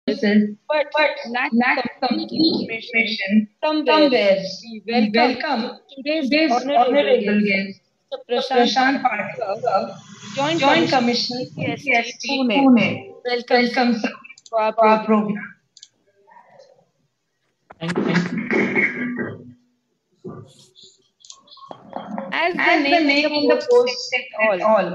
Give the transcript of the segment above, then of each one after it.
courses, but but lack lack complete complete information. information. Somewhere Somewhere we we welcome welcome today's today's honorable honorable guest, guest, Mr. Mr. Prashant Prashant Parkar, Parkar, Joint Joint Commissioner, Commissioner, CPST CPST, Pune. Pune. Welcome, sir, Welcome, sir, to our to our program. program. Thank you. As the As the name in name the in the post post says said it it all, all,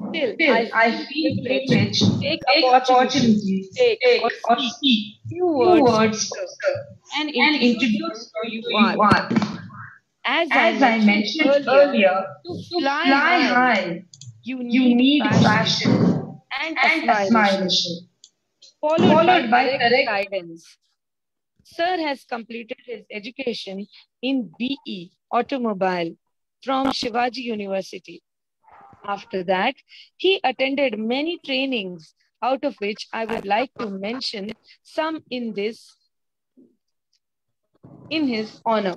still still I I feel feel privileged privileged to to take take opportunity to opportunity to take take or or speak speak few few words to words, sir sir, and and introduce you introduce to who you you to are. you are. As I As I mentioned mentioned earlier, earlier, to to fly fly high, high, you you need need passion passion and and aspiration, aspiration, followed by followed by correct correct. guidance. Sir has completed his education in BE Automobile from Shivaji University. After that, he attended many trainings, out of which I would like to mention some in his honor.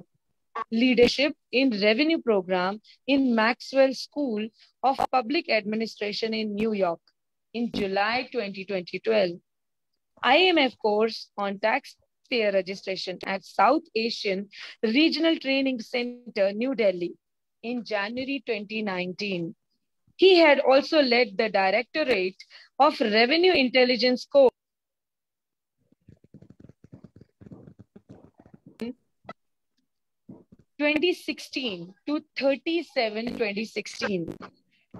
Leadership in Revenue Program in Maxwell School of Public Administration in New York in July 2012. IMF course on taxpayer registration at South Asian Regional Training Center, New Delhi in January 2019. He had also led the Directorate of Revenue Intelligence course 2016 to 37 2016.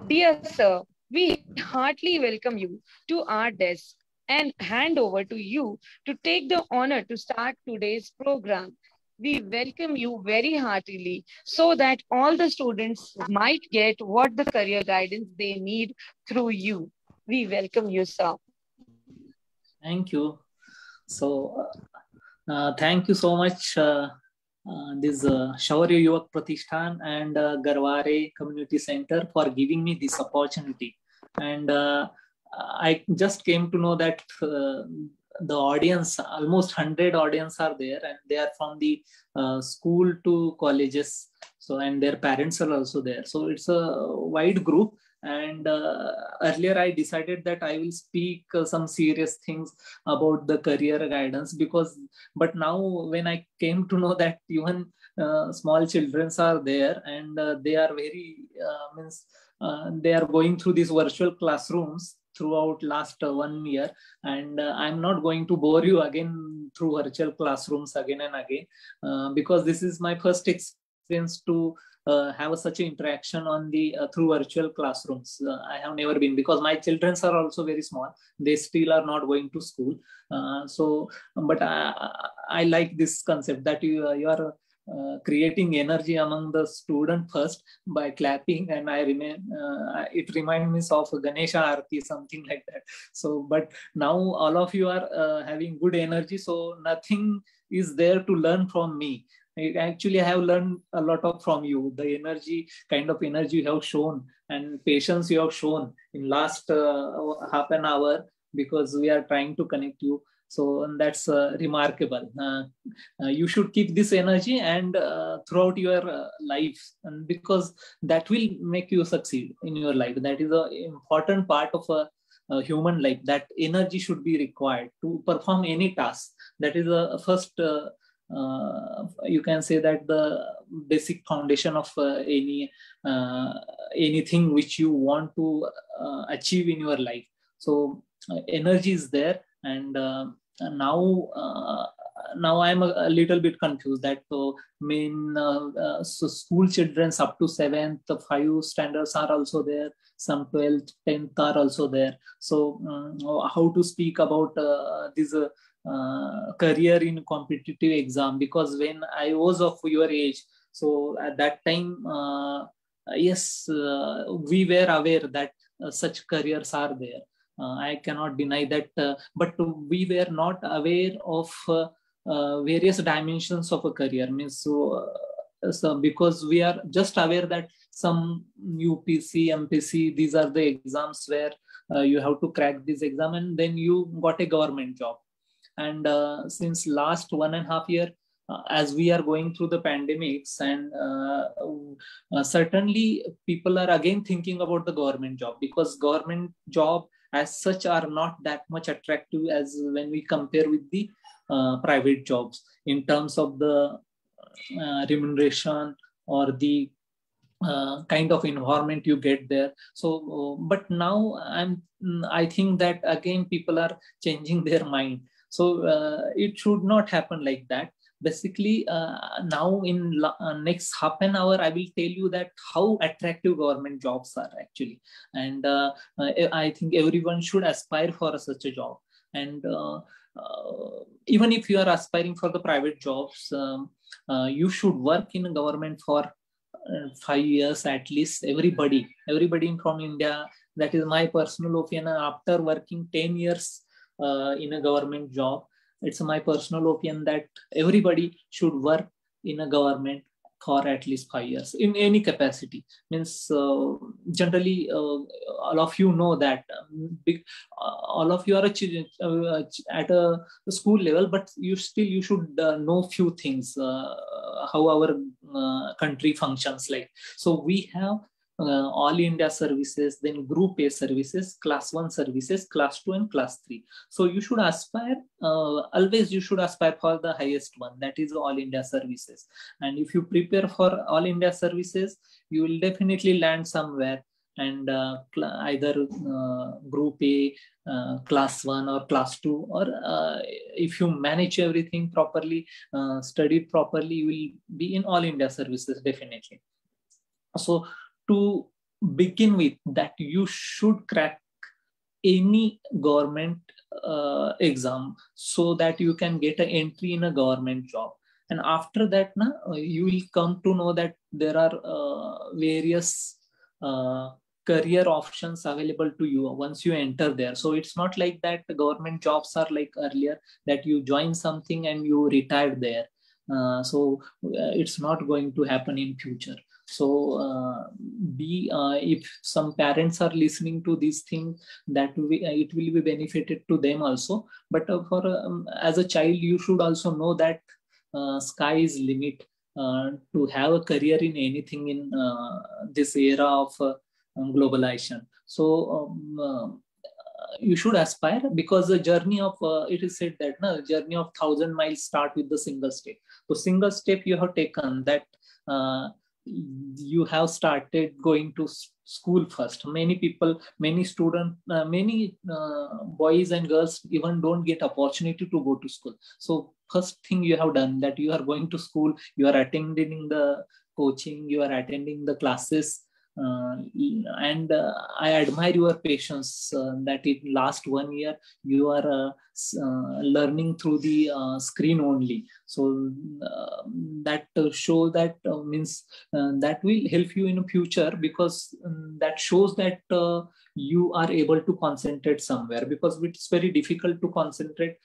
Dear sir, we heartily welcome you to our desk and hand over to you to take the honor to start today's program. We welcome you very heartily so that all the students might get what the career guidance they need through you. We welcome you, sir. Thank you. So, thank you so much, this Shaurya Yuvak Pratishthan and Garware Community Center for giving me this opportunity. And I just came to know that the audience, almost 100 audience are there, and they are from the school to colleges. So, and their parents are also there. So it's a wide group. And earlier I decided that I will speak some serious things about the career guidance, but now when I came to know that even small children are there, and they are very they are going through these virtual classrooms throughout last 1 year, and I'm not going to bore you again through virtual classrooms again and again, because this is my first experience to have such an interaction on the through virtual classrooms. I have never been, because my children are also very small. They still are not going to school. But I like this concept that you are creating energy among the student first by clapping, and it reminds me of Ganesha Aarti, something like that. So, but now all of you are having good energy, so nothing is there to learn from me. Actually, I have learned a lot from you. The energy, kind of energy you have shown, and patience you have shown in last half an hour, because we are trying to connect you. So, and that's remarkable. You should keep this energy and throughout your life, and because that will make you succeed in your life. That is an important part of a human life. That energy should be required to perform any task. That is the first. You can say that the basic foundation of anything which you want to achieve in your life. So energy is there, and now now I'm a little bit confused that so school children's up to 7th, 5 standards are also there, some 12th, 10th are also there. So how to speak about this career in competitive exam, because when I was of your age, so at that time, yes, we were aware that such careers are there. I cannot deny that, but we were not aware of various dimensions of a career. Means so because we are just aware that some UPC, MPC, these are the exams where you have to crack this exam and then you got a government job. And since last 1.5 years, as we are going through the pandemics, and certainly people are again thinking about the government job, because government job as such are not that much attractive as when we compare with the private jobs in terms of the remuneration or the kind of environment you get there. So but now I think that again people are changing their mind. So it should not happen like that. Basically now in next half an hour I will tell you that how attractive government jobs are actually, and I think everyone should aspire for such a job. And even if you are aspiring for the private jobs, you should work in a government for 5 years at least. Everybody from India, that is my personal opinion. After working 10 years in a government job, it's my personal opinion that everybody should work in a government for at least 5 years in any capacity. Means generally all of you know that all of you are at a school level, but you should know few things how our country functions like. So we have all India services, then group A services, class 1 services, class 2 and class 3. So you should aspire, always you should aspire for the highest one, that is all India services. And if you prepare for all India services, you will definitely land somewhere, and either group A, class 1 or class 2, or if you manage everything properly, study properly, you will be in all India services definitely. So to begin with, that you should crack any government exam so that you can get an entry in a government job. And after that, you will come to know that there are various career options available to you once you enter there. So it's not like that the government jobs are like earlier, that you join something and you retire there. So it's not going to happen in future. So if some parents are listening to these things, that it will be benefited to them also. But as a child, you should also know that sky is limit to have a career in anything in this era of globalization. So you should aspire, because the journey of it is said that the journey of 1,000 miles start with the single step. So single step you have taken, that you have started going to school first. Many people, many students, many boys and girls even don't get opportunity to go to school. So first thing you have done, that you are going to school, you are attending the coaching, you are attending the classes. And I admire your patience that in last 1 year you are learning through the screen only. So that show that means that will help you in the future, because that shows that you are able to concentrate somewhere, because it's very difficult to concentrate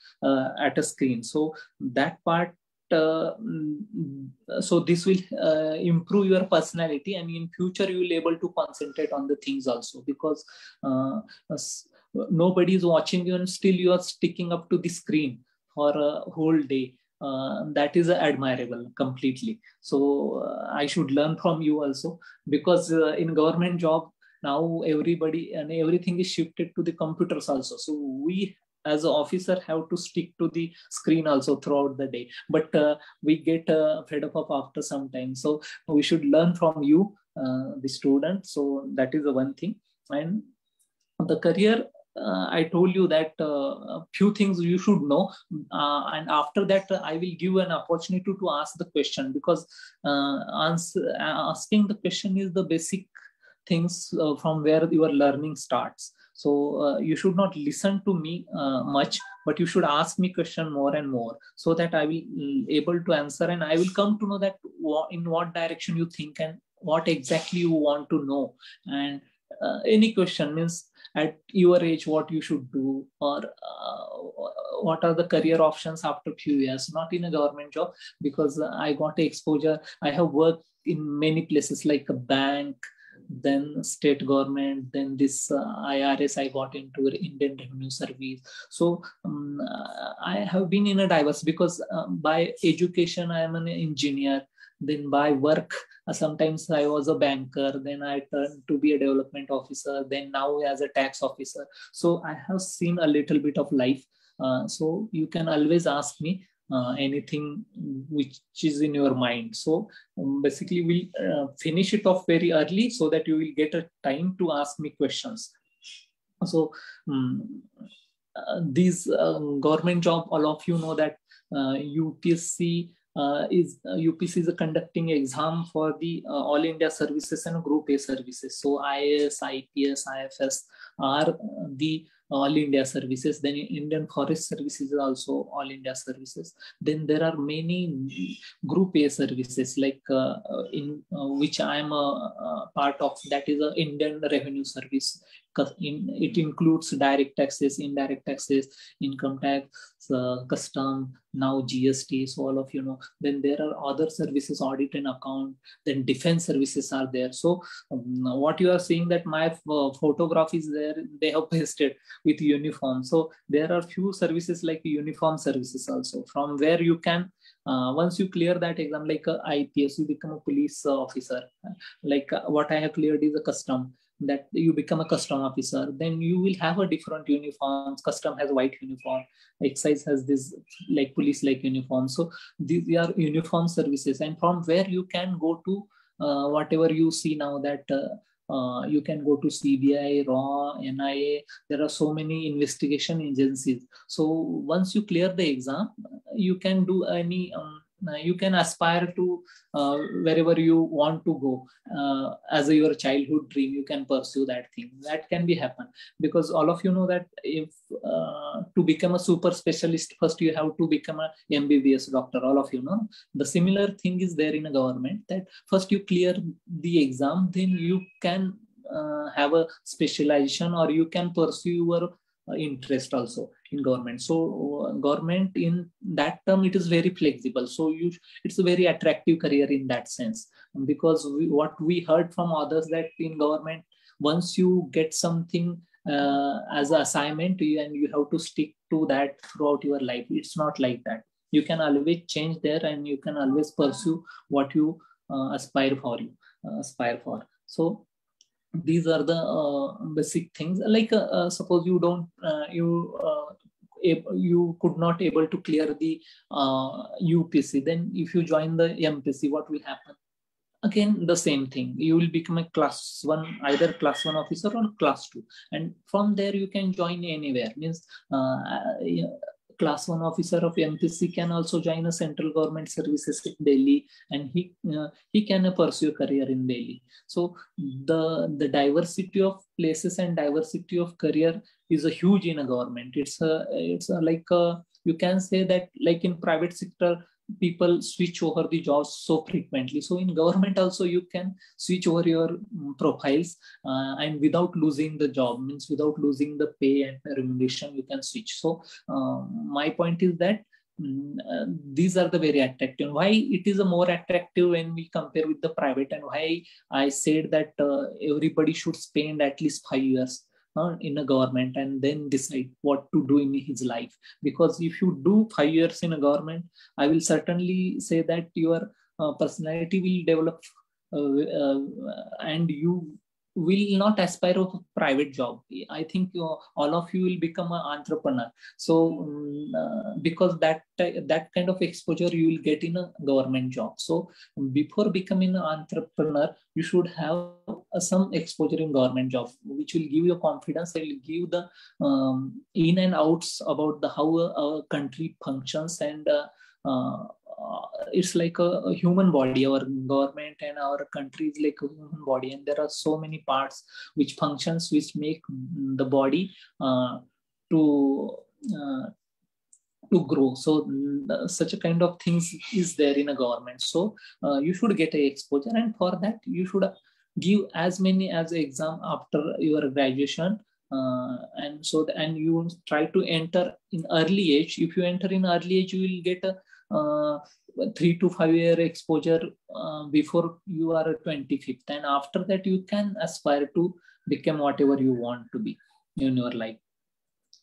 at a screen. So that part, so this will improve your personality, and in future you will be able to concentrate on the things also, because nobody is watching you and still you are sticking up to the screen for a whole day. That is admirable completely. So I should learn from you also, because in government job now everybody and everything is shifted to the computers also. So we as an officer have to stick to the screen also throughout the day, but we get fed up after some time. So we should learn from you, the student. So that is the one thing. And the career, I told you that a few things you should know, and after that I will give an opportunity to ask the question, because asking the question is the basic things from where your learning starts. So you should not listen to me much, but you should ask me question more and more, so that I will able to answer, and I will come to know that in what direction you think and what exactly you want to know. And any question means at your age what you should do, or what are the career options after few years, not in a government job, because I got exposure. I have worked in many places like a bank, then state government, then this IRS I got into, Indian Revenue Service. So I have been in a diverse, because by education I am an engineer, Then by work, sometimes I was a banker, then I turned to be a development officer, then now as a tax officer. So I have seen a little bit of life. So you can always ask me anything which is in your mind. So basically we'll finish it off very early so that you will get a time to ask me questions. So these government job, all of you know that UPSC UPSC is conducting exam for the All India Services and Group A services. So IAS, IPS, IFS are the All India services. Then Indian Forest Services is also All India services. Then there are many Group A services like in which I am a part of. That is a Indian Revenue Service. It includes direct taxes, indirect taxes, income tax, custom, now GST. So all of you know. Then there are other services, audit and account. Then defense services are there. So what you are seeing that my photograph is there, they have pasted with uniform. So there are few services like uniform services also, from where you can once you clear that exam, like IPS, you become a police officer. Like what I have cleared is a custom, that you become a custom officer. Then you will have a different uniforms. Custom has white uniform, excise has this like police like uniform. So these are uniform services, and from where you can go to whatever you see now that you can go to CBI, RAW, NIA. There are so many investigation agencies. So once you clear the exam, you can do any you can aspire to wherever you want to go as your childhood dream. You can pursue that thing. That can be happen, because all of you know that if to become a super specialist, first you have to become a MBBS doctor. All of you know the similar thing is there in a government, that first you clear the exam, then you can have a specialization, or you can pursue your interest also in government. So government in that term, it is very flexible. So it's a very attractive career in that sense, because what we heard from others, that in government, once you get something as an assignment, and you have to stick to that throughout your life. It's not like that. You can always change there, and you can always pursue what you aspire for. So these are the basic things. Like suppose you don't you could not able to clear the UPC, then if you join the MPC, what will happen? Again the same thing. You will become a class 1, either class 1 officer or class 2, and from there you can join anywhere. Means class 1 officer of MPC can also join a central government services in Delhi, and he can pursue a career in Delhi. So the diversity of places and diversity of career is a huge in a government. It's like you can say that like in private sector, people switch over the jobs so frequently. So in government also you can switch over your profiles and without losing the job, means without losing the pay and remuneration, you can switch. So my point is that these are the very attractive. Why it is a more attractive when we compare with the private, and why I said that everybody should spend at least 5 years in a government and then decide what to do in his life. Because if you do 5 years in a government, I will certainly say that your personality will develop and you will not aspire of a private job. I think all of you will become an entrepreneur. So because that kind of exposure you will get in a government job. So before becoming an entrepreneur, you should have some exposure in government job, which will give you confidence. It will give the in and outs about how a country functions, and it's like a human body. Our government and our country is like a human body, and there are so many parts which functions which make the body to grow. So such a kind of things is there in a government. So you should get a exposure, and for that you should give as many as exam after your graduation. And you try to enter in early age. If you enter in early age, you will get a 3 to 5 year exposure before you are 25th, and after that you can aspire to become whatever you want to be in your life.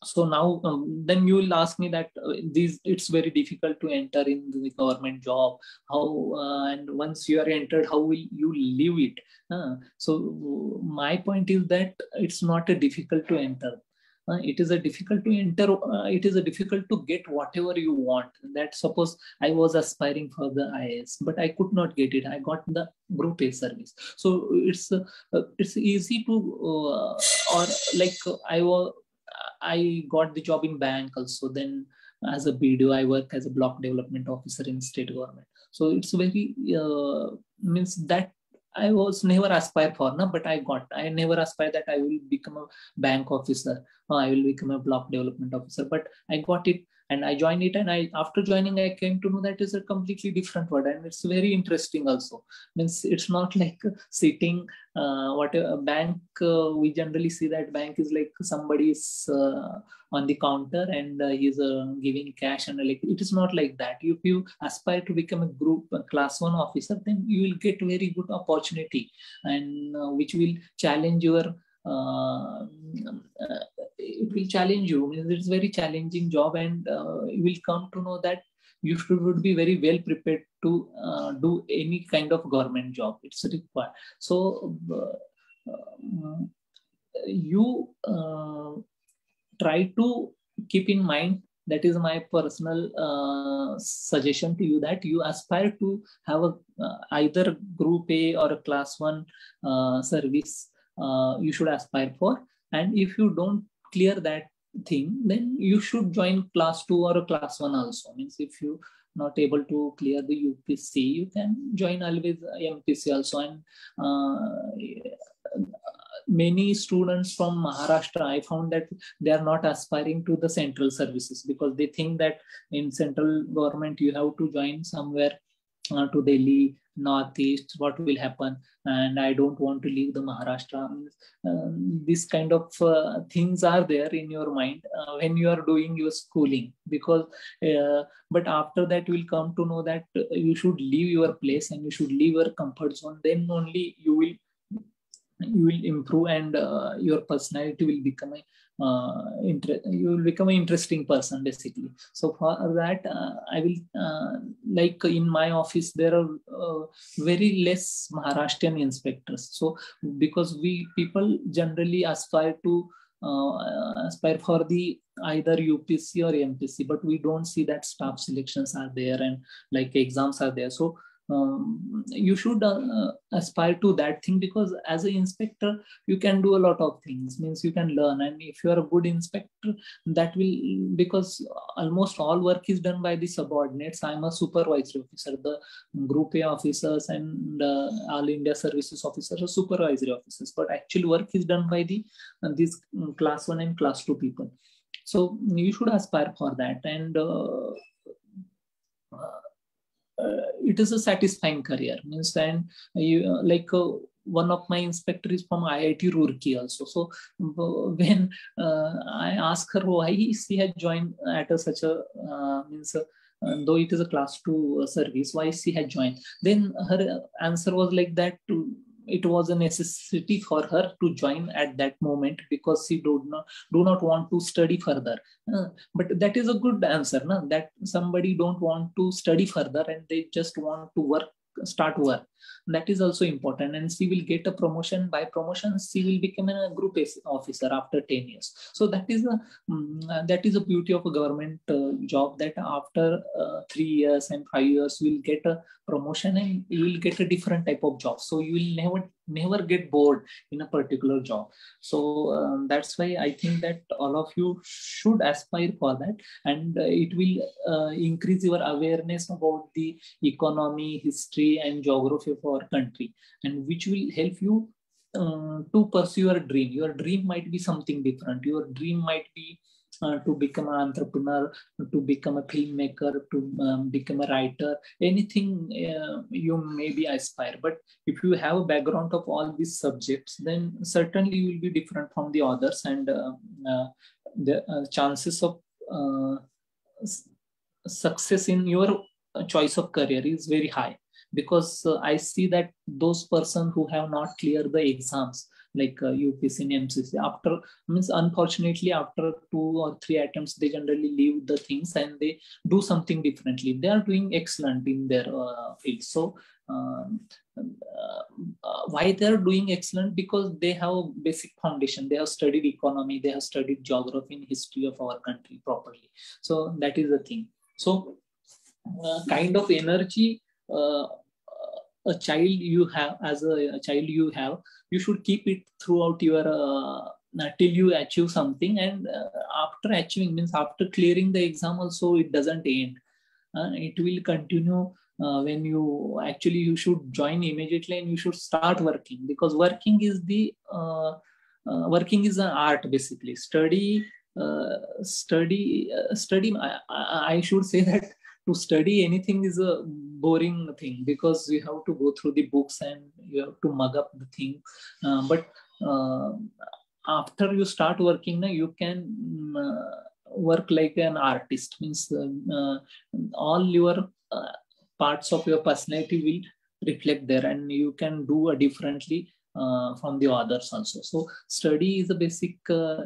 So now then you will ask me that it's very difficult to enter in the government job. How and once you are entered, how will you leave it? So my point is that it's not a difficult to enter. It is a difficult to enter. It is a difficult to get whatever you want. That suppose I was aspiring for the IAS, but I could not get it. I got the Group A service. So it's easy to or like I got the job in bank also. Then as a BDO, I work as a block development officer in state government. So it's very means that I was never aspired for, no, but I never aspired that I will become a bank officer or I will become a block development officer, but I got it and I joined it. And after joining, I came to know that is a completely different word, and it's very interesting also. Means it's not like sitting what a bank, we generally see that bank is like somebody is on the counter and he's giving cash, and like it is not like that. If you aspire to become a class 1 officer, then you will get very good opportunity, and which will challenge your it will challenge you. It's a very challenging job, and you will come to know that you would be very well prepared to do any kind of government job. It's required. So you try to keep in mind, that is my personal suggestion to you, that you aspire to have either Group A or a class 1 service you should aspire for. And if you don't clear that thing, then you should join class 2 or a class 1 also. Means if you not able to clear the UPSC, you can join always MPC also. And many students from Maharashtra, I found that they are not aspiring to the central services, because they think that in central government you have to join somewhere to Delhi, Northeast, what will happen, and I don't want to leave the Maharashtra. This kind of things are there in your mind when you are doing your schooling, because but after that you will come to know that you should leave your place and you should leave your comfort zone. Then only you will improve, and your personality will become you will become an interesting person basically. So for that I will like in my office there are very less Maharashtrian inspectors. So because we people generally aspire for the either UPSC or MPC, but we don't see that staff selections are there and like exams are there. So you should aspire to that thing, because as an inspector you can do a lot of things. Means you can learn, and if you are a good inspector, that will, because almost all work is done by the subordinates. I'm a supervisory officer. The Group A officers and All India Services officers are supervisory officers, but actual work is done by these class 1 and class 2 people. So you should aspire for that, and it is a satisfying career. Means, and you one of my inspector is from IIT Roorkee also. So when I asked her why she had joined at such a though it is a class 2 service, why she had joined, then her answer was like that it was a necessity for her to join at that moment, because she do not want to study further. But that is a good answer, no? That somebody don't want to study further and they just want to start work. That is also important, and she will get a promotion. By promotion, she will become a Group A officer after 10 years. So that is a beauty of a government job, that after 3 years and 5 years you will get a promotion and you will get a different type of job. So you will never get bored in a particular job. So that's why I think that all of you should aspire for that, and it will increase your awareness about the economy, history, and geography of our country, and which will help you to pursue your dream. Your dream might be something different. Your dream might be to become an entrepreneur, to become a filmmaker, to become a writer, anything you maybe aspire. But if you have a background of all these subjects, then certainly you will be different from the others, and the chances of success in your choice of career is very high. Because I see that those persons who have not cleared the exams, like UPSC and MCC. After, means unfortunately, after 2 or 3 attempts, they generally leave the things and they do something differently. They are doing excellent in their field. So why they are doing excellent? Because they have basic foundation. They have studied economy, they have studied geography and history of our country properly. So that is the thing. So kind of energy a child you have, as a child you have, you should keep it throughout your till you achieve something. And after achieving, means after clearing the exam also, it doesn't end. It will continue. When you actually, you should join immediately and you should start working, because working is the working is an art basically. Study I should say that to study anything is a boring thing, because you have to go through the books and you have to mug up the thing. But after you start working, you can work like an artist. Means all your parts of your personality will reflect there, and you can do differently from the others also. So study is a basic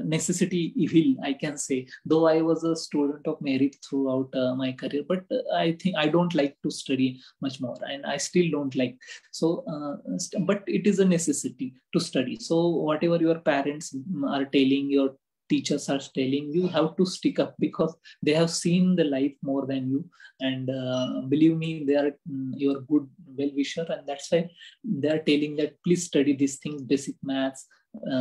necessity evil, I can say. Though I was a student of merit throughout my career, but I think I don't like to study much more, and I still don't like. So, but it is a necessity to study. So whatever your parents are telling, your teachers are telling, you have to stick up, because they have seen the life more than you. And believe me, they are your good well-wisher, and that's why they are telling that please study these things, basic maths,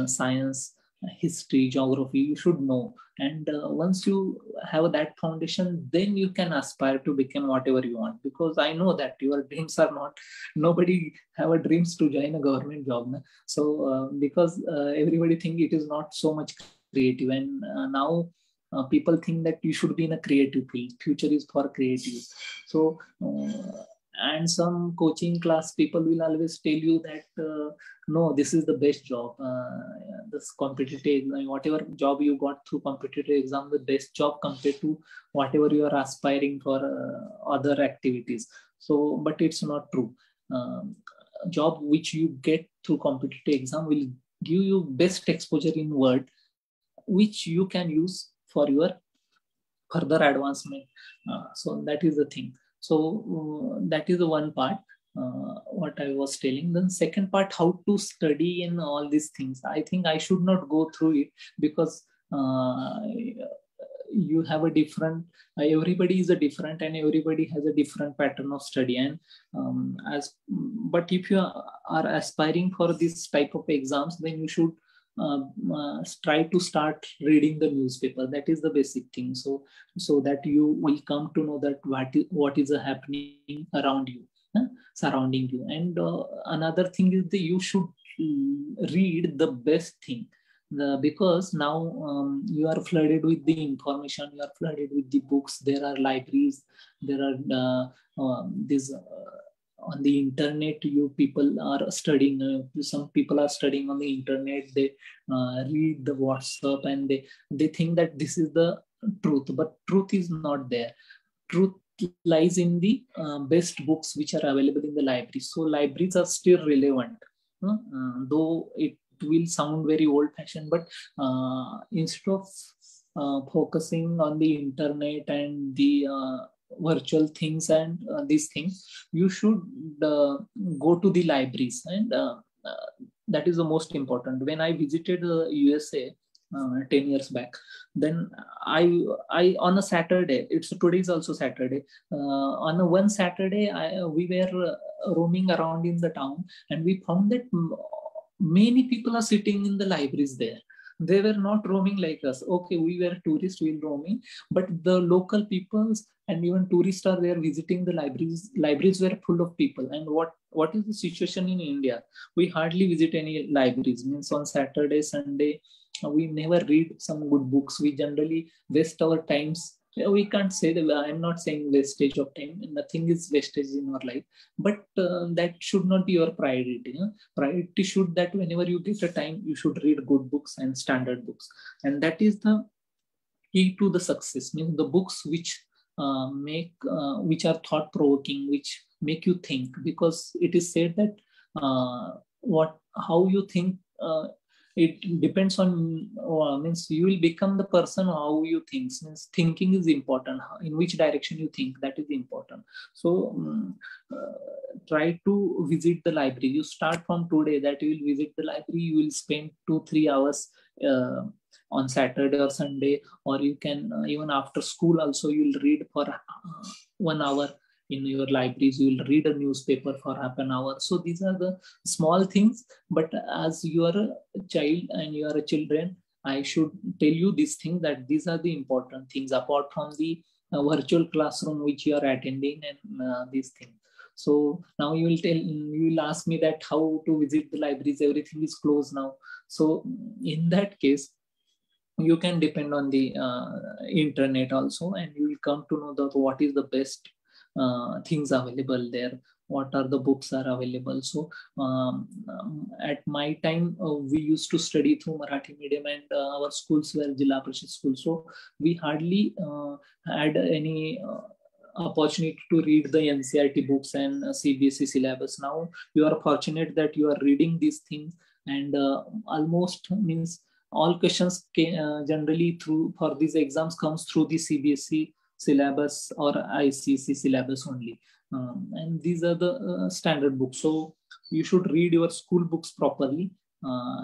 science, history, geography, you should know. And once you have that foundation, then you can aspire to become whatever you want. Because I know that your dreams are not, nobody have a dreams to join a government job. Na? So because everybody think it is not so much creative, and now people think that you should be in a creative field. Future is for creatives. So and some coaching class people will always tell you that no, this is the best job. This competitive, whatever job you got through competitive exam, the best job compared to whatever you are aspiring for other activities. So, but it's not true. Job which you get through competitive exam will give you best exposure in world, which you can use for your further advancement. So that is the thing. So that is the one part, what I was telling. Then second part, how to study in all these things. I think I should not go through it, because you have a different, everybody is a different, and everybody has a different pattern of study. And but if you are aspiring for this type of exams, then you should try to start reading the newspaper. That is the basic thing. So that you will come to know that what is happening around you, surrounding you. And another thing is that you should read the best thing. Because now you are flooded with the information, you are flooded with the books. There are libraries, there are these on the internet, you people are studying. Some people are studying on the internet. They read the WhatsApp, and they think that this is the truth, but truth is not there. Truth lies in the best books which are available in the library. So libraries are still relevant, though it will sound very old-fashioned, but instead of focusing on the internet and the virtual things and these things, you should go to the libraries. And that is the most important. When I visited USA 10 years back, then I on a Saturday, today is also Saturday, on a one Saturday, we were roaming around in the town, and we found that many people are sitting in the libraries there. They were not roaming like us. Okay, we were tourists, we were roaming, but the local peoples and even tourists are there visiting the libraries. Libraries were full of people. And what is the situation in India? We hardly visit any libraries. Means on Saturday, Sunday, we never read some good books. We generally waste our times. We can't say that. I'm not saying wastage of time. Nothing is wastage in our life, but that should not be your priority. Priority should that whenever you get a time, you should read good books and standard books. And that is the key to the success. Means the books which which are thought provoking, which make you think. Because it is said that how you think it depends on, means you will become the person how you think. Means thinking is important. In which direction you think, that is important. So try to visit the library. You start from today that you will visit the library. You will spend 2-3 hours on Saturday or Sunday, or you can even after school also you will read for 1 hour in your libraries. You will read a newspaper for half an hour. So these are the small things. But as you are a child and you are a children, I should tell you these things, that these are the important things apart from the virtual classroom which you are attending and these things. So now you will ask me that how to visit the libraries. Everything is closed now. So in that case, you can depend on the internet also, and you will come to know that what is the best things available there, what are the books are available. So at my time, we used to study through Marathi medium, and our schools were Jilla Parishad schools. So we hardly had any opportunity to read the NCERT books and CBSE syllabus. Now you are fortunate that you are reading these things, and almost means all questions generally through for these exams comes through the CBSE syllabus or ICC syllabus only. And these are the standard books. So you should read your school books properly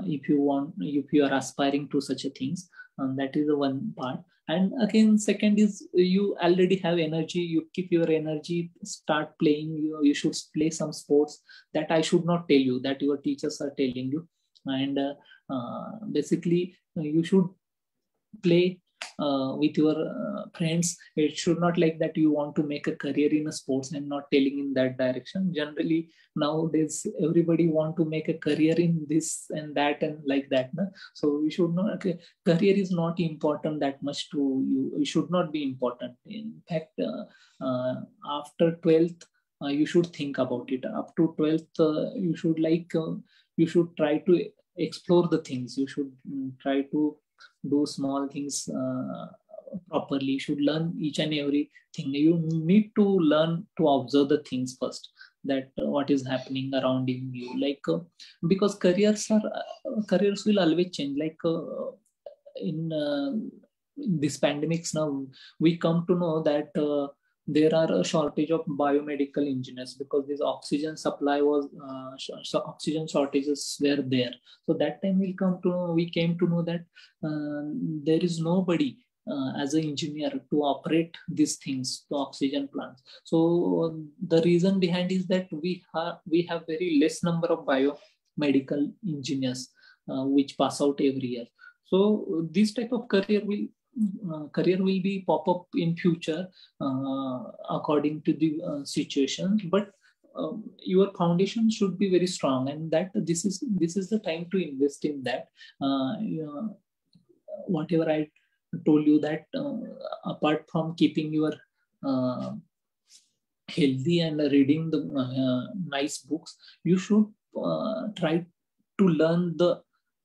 if you are aspiring to such a things. That is the one part. And again, second is you already have energy. You keep your energy, start playing. You should play some sports. That I should not tell you, that your teachers are telling you. And basically, you should play with your friends. It should not like that you want to make a career in a sports and not telling in that direction. Generally nowadays everybody want to make a career in this and that and like that, no? So we should not, okay, career is not important that much to you. It should not be important. In fact, after 12th you should think about it. Up to 12th you should you should try to explore the things. You should try to do small things properly. You should learn each and every thing. You need to learn to observe the things first, that what is happening around you. Because careers will always change. In this pandemics now, we come to know that there are a shortage of biomedical engineers because this oxygen supply was oxygen shortages were there. So that time we came to know that there is nobody as an engineer to operate these things, the oxygen plants. So the reason behind is that we have very less number of biomedical engineers which pass out every year. So this type of career will be pop up in future according to the situation. But your foundation should be very strong, and that this is the time to invest in that. Whatever I told you, that apart from keeping your healthy and reading the nice books, you should try to learn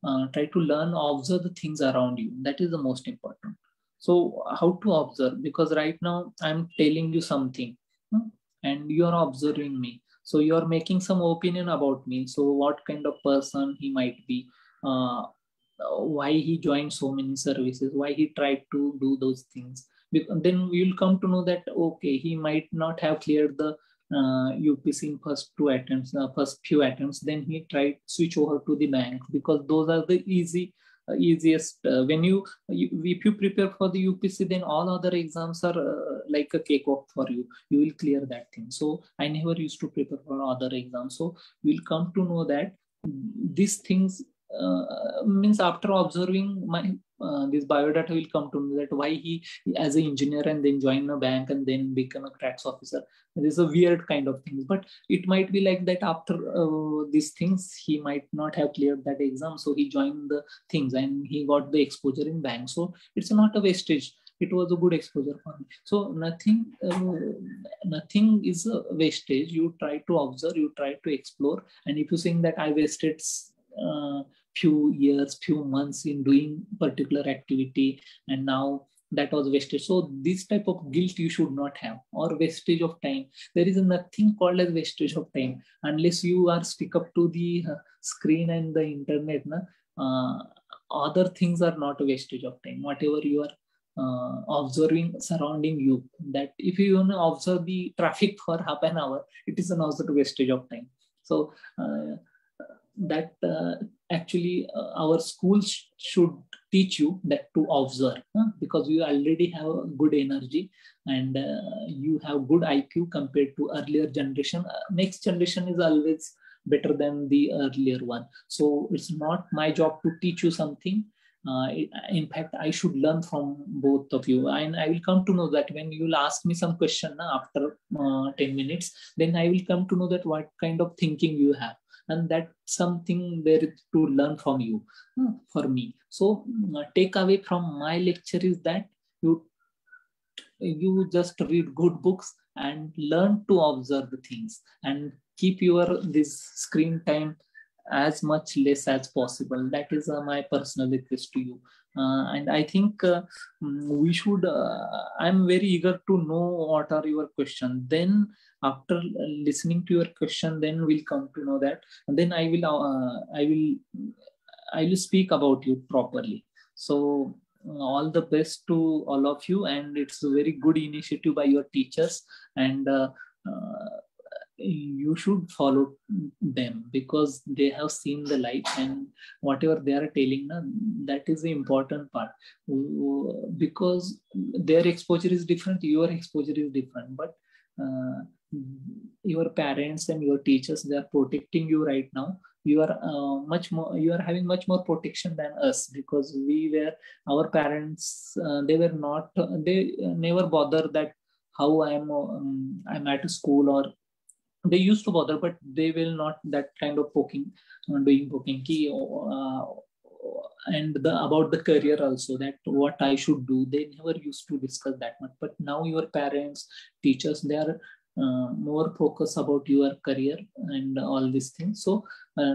observe the things around you. That is the most important. So how to observe? Because right now I'm telling you something and you are observing me. So you are making some opinion about me. So what kind of person he might be, why he joined so many services, why he tried to do those things. Then you'll come to know that, okay, he might not have cleared the UPC in first few attempts. Then he tried switch over to the bank because those are the easiest. If you prepare for the UPC, then all other exams are like a cakewalk for you. You will clear that thing. So I never used to prepare for other exams. So we'll come to know that these things means after observing my this biodata, will come to know that why he as an engineer and then join a bank and then become a tax officer. This is a weird kind of things, but it might be like that after these things he might not have cleared that exam, so he joined the things and he got the exposure in bank. So it's not a wastage. It was a good exposure for me. So nothing is a wastage. You try to observe, you try to explore, and if you think that I wasted few years, few months in doing particular activity and now that was wasted, so this type of guilt you should not have, or wastage of time. There is nothing called as wastage of time unless you are stick up to the screen and the internet, other things are not a wastage of time. Whatever you are observing surrounding you, that if you observe the traffic for half an hour, it is also a wastage of time. So that actually our schools should teach you that to observe, because you already have good energy and you have good IQ compared to earlier generation. Next generation is always better than the earlier one. So it's not my job to teach you something. In fact, I should learn from both of you, and I will come to know that when you will ask me some question after 10 minutes, then I will come to know that what kind of thinking you have, and that's something there to learn from you, for me. So take away from my lecture is that you just read good books and learn to observe the things and keep your this screen time as much less as possible. That is my personal request to you. And I think we should, I'm very eager to know what are your questions. Then after listening to your question, then we'll come to know that, and then I will speak about you properly. So all the best to all of you, and it's a very good initiative by your teachers, and you should follow them because they have seen the light, and whatever they are telling, that is the important part, because their exposure is different, your exposure is different, but your parents and your teachers, they are protecting you right now. You are you are having much more protection than us, because our parents, they never bother that how I'm at a school, or they used to bother, but they will not that kind of doing poking key, and about the career also, that what I should do. They never used to discuss that much. But now your parents, teachers, they are more focused about your career and all these things. So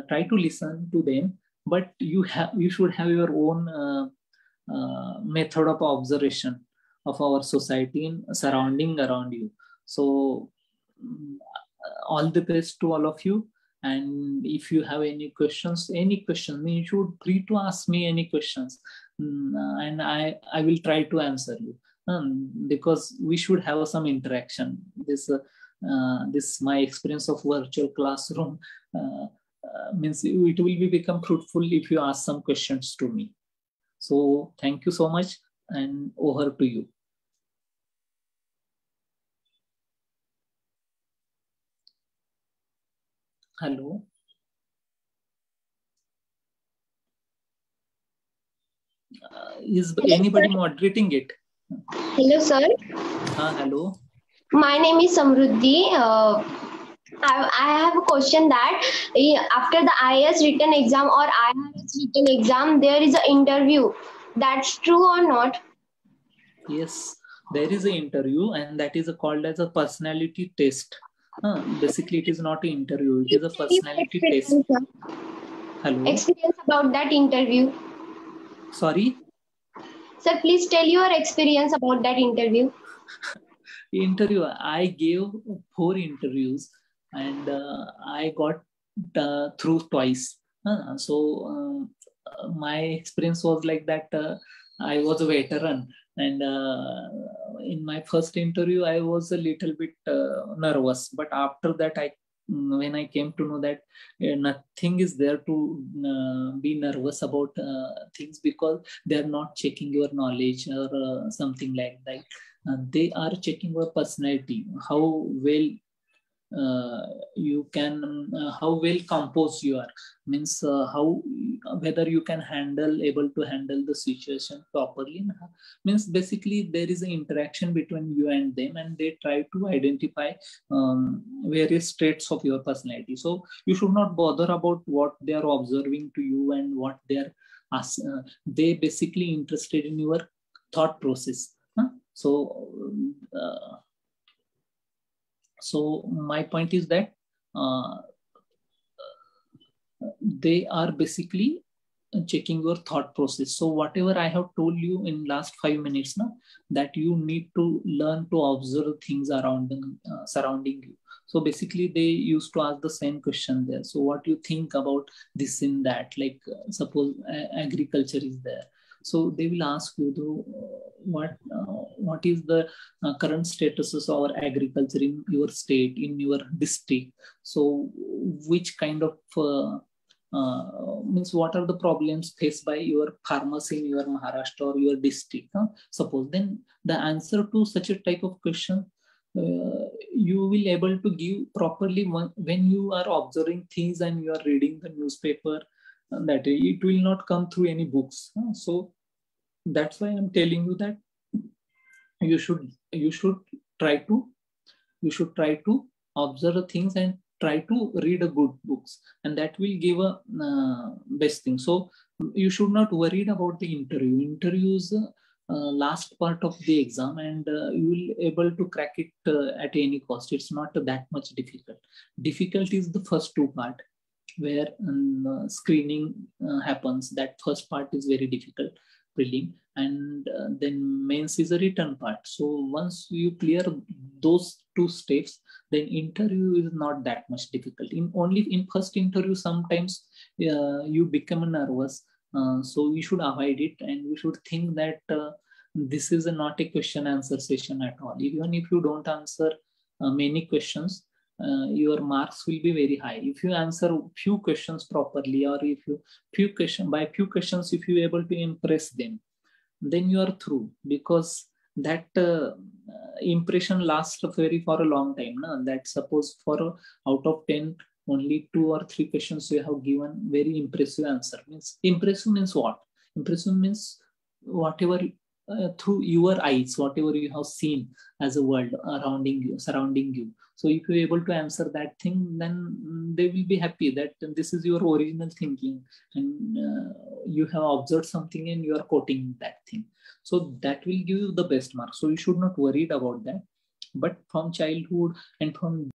try to listen to them, but you should have your own method of observation of our society and surrounding around you. So all the best to all of you. And if you have any questions, you should free to ask me any questions, and I will try to answer you, because we should have some interaction. This my experience of virtual classroom means it will become fruitful if you ask some questions to me. So thank you so much, and over to you. Hello. Is anybody moderating it? Hello, sir. Hello. My name is Samruddhi. I have a question that after the IAS written exam or IRS written exam, there is an interview. That's true or not? Yes, there is an interview, and that is called as a personality test. Basically, it is not an interview; it is a personality test. Hello. Experience about that interview. Sorry. Sir, please tell your experience about that interview. Interview. I gave 4 interviews, and I got through twice. So my experience was like that. I was a veteran, and in my first interview, I was a little bit nervous. But after that, when I came to know that nothing is there to be nervous about things, because they are not checking your knowledge or something like that. They are checking your personality, how well you can, how well composed you are, means how whether you can able to handle the situation properly. Means basically there is an interaction between you and them, and they try to identify various traits of your personality. So you should not bother about what they are observing to you and what they are they basically interested in your thought process. So my point is that they are basically checking your thought process. So whatever I have told you in last 5 minutes now, that you need to learn to observe things around surrounding you. So basically they used to ask the same question there. So what do you think about this and that? Like suppose agriculture is there. So they will ask you what is the current status of our agriculture in your state, in your district. So which kind of means what are the problems faced by your farmers in your Maharashtra or your district? Suppose then the answer to such a type of question you will able to give properly when you are observing things and you are reading the newspaper. That it will not come through any books. So that's why I'm telling you that you should try to observe things and try to read a good books, and that will give a best thing. So you should not worry about the interviews last part of the exam, and you will able to crack it at any cost. It's not that much difficult is the first two part where screening happens. That first part is very difficult, prelim, and then mains is a written part. So once you clear those two steps, then interview is not that much difficult. In first interview sometimes you become nervous, so we should avoid it, and we should think that this is not a question answer session at all. Even if you don't answer many questions, your marks will be very high. If you answer few questions properly, or if you few questions, if you able to impress them, then you are through, because that impression lasts very for a long time. No? That suppose for out of 10, only 2 or 3 questions you have given very impressive answer. Impressive means what? Impressive means whatever through your eyes, whatever you have seen as a world surrounding you. So if you're able to answer that thing, then they will be happy that this is your original thinking, and you have observed something and you are quoting that thing. So that will give you the best mark. So you should not worry about that. But from childhood and from